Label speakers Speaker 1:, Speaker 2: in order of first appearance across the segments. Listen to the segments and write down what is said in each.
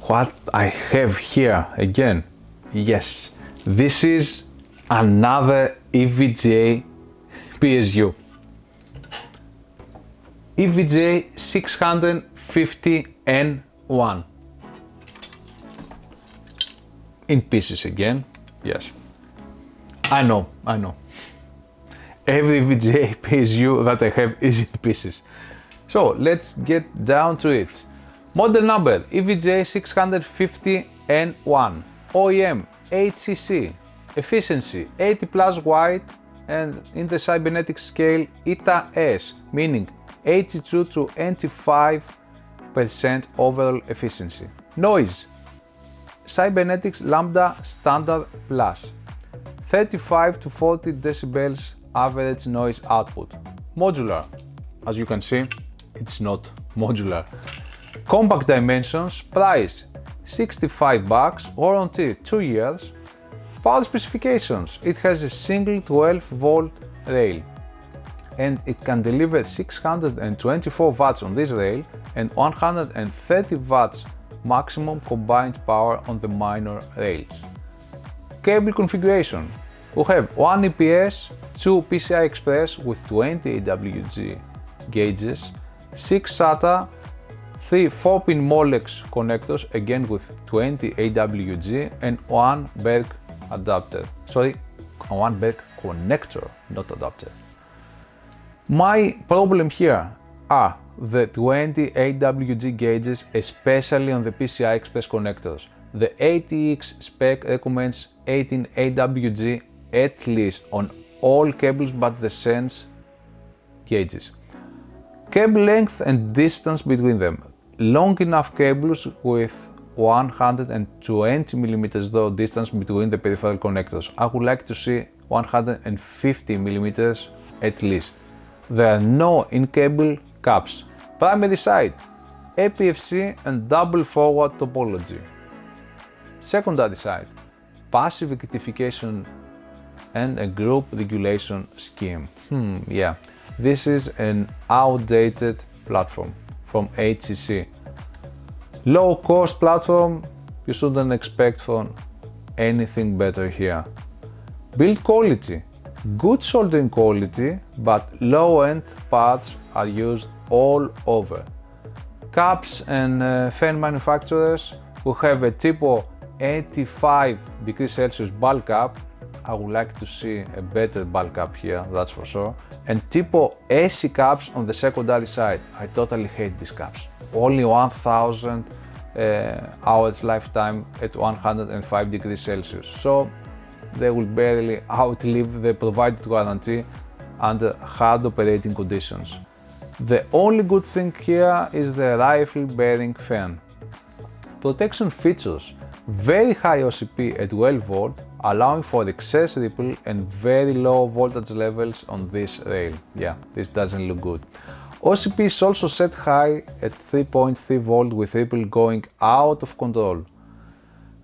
Speaker 1: what I have here again. Yes, this is another EVGA PSU. EVGA650N1. In pieces again, yes. I know. Every EVGA PSU that I have is in pieces. So let's get down to it. Model number EVGA650N1. OEM HCC. Efficiency 80 plus white, and in the cybernetics scale ETA-S, meaning 82 to 85% overall efficiency. Noise cybernetics lambda standard plus, 35 to 40 decibels average noise output. Modular, as you can see, it's not modular. Compact dimensions, price $65, warranty 2 years. Power specifications, it has a single 12 volt rail and it can deliver 624 watts on this rail and 130 watts maximum combined power on the minor rails. Cable configuration, we have 1 EPS, 2 PCI Express with 20 AWG gauges, 6 SATA, 3 4-pin Molex connectors again with 20 AWG and 1 BERC adapter. Sorry, 1 BERC connector, not adapter. My problem here are the 20 AWG gauges, especially on the PCI Express connectors. The ATX spec recommends 18 AWG at least on all cables but the sense gauges. Cable length and distance between them. Long enough cables with 120 mm though distance between the peripheral connectors. I would like to see 150 mm at least. There are no in-cable caps. Primary side, APFC and double forward topology. Secondary side, passive rectification and a group regulation scheme. Yeah, this is an outdated platform from HCC. Low cost platform, you shouldn't expect from anything better here. Build quality, good soldering quality, but low-end parts are used all over. Caps and fan manufacturers who have a typo 85 degrees Celsius bulk cap. I would like to see a better bulk cap here, that's for sure. And typo AC caps on the secondary side. I totally hate these caps. Only 1000 hours lifetime at 105 degrees Celsius. So they will barely outlive the provided warranty under hard operating conditions. The only good thing here is the rifle bearing fan. Protection features, very high OCP at 12 volt, allowing for excess ripple and very low voltage levels on this rail. Yeah, this doesn't look good. OCP is also set high at 3.3 volt with ripple going out of control.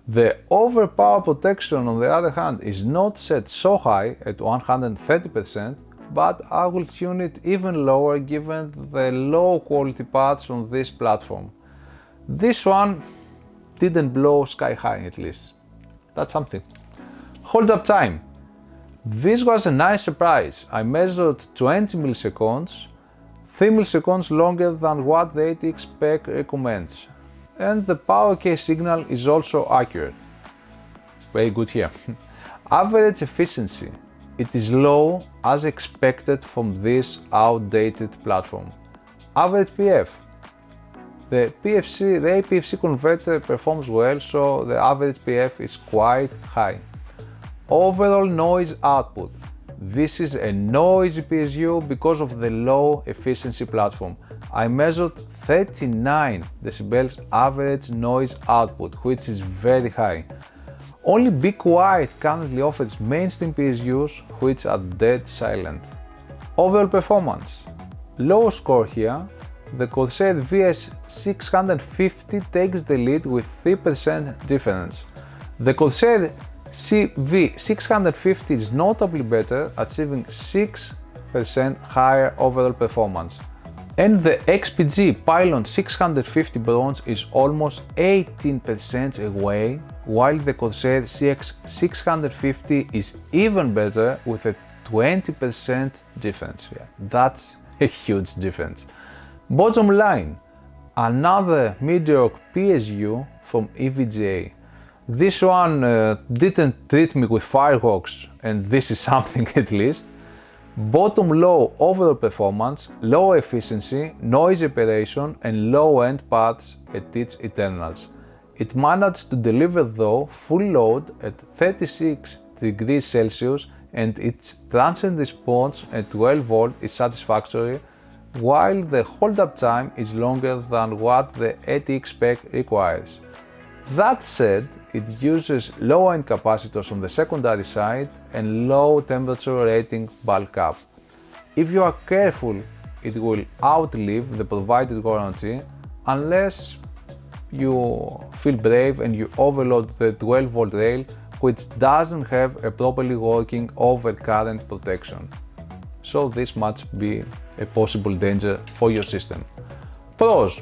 Speaker 1: The overpower protection on the other hand is not set so high at 130%, but I will tune it even lower given the low quality parts on this platform. This one didn't blow sky high at least. That's something. Hold up time. This was a nice surprise. I measured 20 milliseconds, 3 milliseconds longer than what the ATX spec recommends. And the power case signal is also accurate. Very good here. Average efficiency. It is low as expected from this outdated platform. Average PF. The APFC converter performs well, so the average PF is quite high. Overall noise output. This is a noisy PSU because of the low efficiency platform. I measured 39 decibels average noise output, which is very high. Only Be Quiet currently offers mainstream PSUs which are dead silent. Overall performance. Low score here. The Corsair VS650 takes the lead with 3% difference. The Corsair CV650 is notably better, achieving 6% higher overall performance. And the XPG Pylon 650 bronze is almost 18% away, while the Corsair CX650 is even better with a 20% difference. Yeah, that's a huge difference. Bottom line, another mediocre PSU from EVGA. This one didn't treat me with fireworks, and this is something at least. Bottom low overall performance, low efficiency, noisy operation, and low end parts at its internals. It managed to deliver though full load at 36 degrees Celsius, and its transient response at 12 volt is satisfactory, while the hold-up time is longer than what the ATX spec requires. That said, it uses low-end capacitors on the secondary side and low temperature rating bulk up. If you are careful, it will outlive the provided warranty unless you feel brave and you overload the 12 volt rail, which doesn't have a properly working overcurrent protection. So this might be a possible danger for your system. Pros: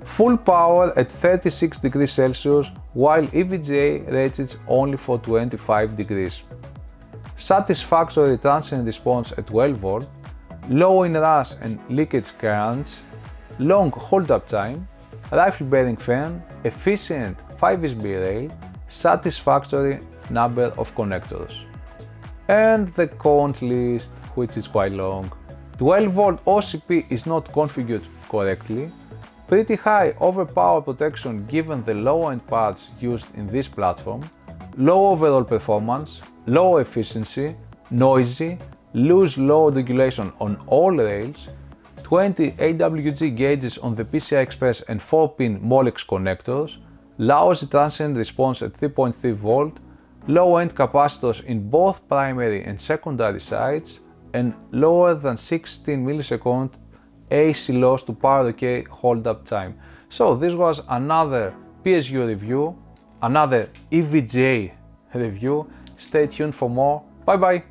Speaker 1: full power at 36 degrees Celsius, while EVGA rates it only for 25 degrees. Satisfactory transient response at 12 volt, low inrush and leakage currents, long hold-up time, rifle bearing fan, efficient 5SB rail, satisfactory number of connectors. And the cons list, which is quite long. 12 volt OCP is not configured correctly, pretty high overpower protection given the low-end parts used in this platform, low overall performance, low efficiency, noisy, loose load regulation on all rails, 20 AWG gauges on the PCI Express and 4-pin Molex connectors, lousy transient response at 3.3 volt, low-end capacitors in both primary and secondary sides, and lower than 16 millisecond AC loss to power OK hold-up time. So this was another PSU review, another EVGA review. Stay tuned for more. Bye bye!